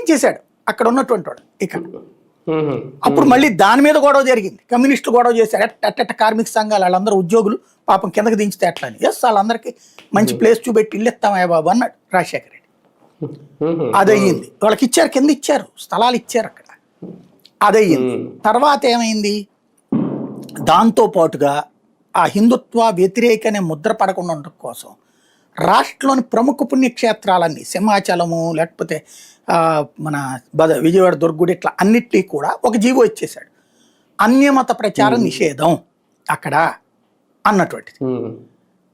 పంపించేశాడు అక్కడ ఉన్నటువంటి వాడు ఇక్కడ. అప్పుడు మళ్ళీ దాని మీద గొడవ జరిగింది, కమ్యూనిస్టులు గొడవ చేశారు, అట్ట కార్మిక సంఘాలు వాళ్ళందరూ ఉద్యోగులు పాపం కిందకి దించితే ఎట్లా అని. ఎస్, వాళ్ళందరికీ మంచి ప్లేస్ చూపెట్టి ఇల్లు ఇస్తామయ్య బాబు అన్నాడు రాజశేఖర రెడ్డి. అదయ్యింది, వాళ్ళకి ఇచ్చారు, కింద ఇచ్చారు, స్థలాలు ఇచ్చారు అక్కడ, అదయ్యింది. తర్వాత ఏమైంది, దాంతో పాటుగా ఆ హిందుత్వ వ్యతిరేకనే ముద్ర పడకుండా ఉండడం కోసం రాష్ట్రంలోని ప్రముఖ పుణ్యక్షేత్రాలన్నీ సింహాచలము లేకపోతే మన విజయవాడ దుర్గుడి ఇట్లా అన్నిటినీ కూడా ఒక జీవో ఇచ్చేశాడు, అన్యమత ప్రచారం నిషేధం అక్కడ అన్నటువంటిది.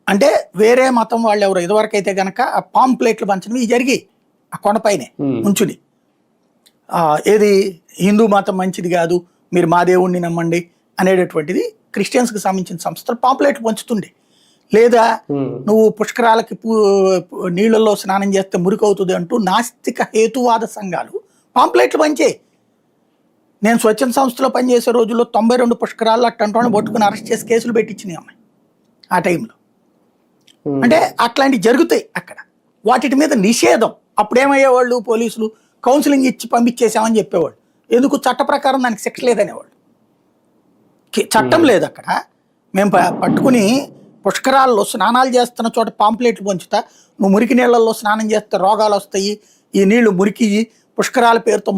అంటే వేరే మతం వాళ్ళు ఎవరు ఇదివరకైతే గనక ఆ పాంప్లెట్లు పంచడం ఇవి జరిగి ఆ కొండపైనే ఉంచుని, ఏది హిందూ మతం మంచిది కాదు, మీరు మా దేవుణ్ణి నమ్మండి అనేటటువంటిది క్రిస్టియన్స్కి సంబంధించిన సంస్థలు పాంప్లెట్లు పంచుతుండే. లేదా నువ్వు పుష్కరాలకి నీళ్ళల్లో స్నానం చేస్తే మురికి అవుతుంది అంటూ నాస్తిక హేతువాద సంఘాలు పాంప్లెట్లు పంచాయి. నేను స్వచ్ఛంద సంస్థలో పనిచేసే రోజుల్లో 92 పుష్కరాలు అట్టంటోని పట్టుకుని అరెస్ట్ చేసి కేసులు పెట్టించినాయి అమ్మాయి ఆ టైంలో. అంటే అట్లాంటివి జరుగుతాయి అక్కడ, వాటి మీద నిషేధం. అప్పుడేమయ్యేవాళ్ళు పోలీసులు కౌన్సిలింగ్ ఇచ్చి పంపించేసామని చెప్పేవాళ్ళు, ఎందుకు చట్ట ప్రకారం దానికి శిక్ష లేదనేవాళ్ళు. చట్టం లేదు అక్కడ, మేము పట్టుకుని పుష్కరాల్లో స్నానాలు చేస్తున్న చోట పాంప్లెట్లు పంచుతా, నువ్వు మురికి నీళ్ళల్లో స్నానం చేస్తే రోగాలు వస్తాయి, ఈ నీళ్లు మురికి పుష్కరాల పేరుతో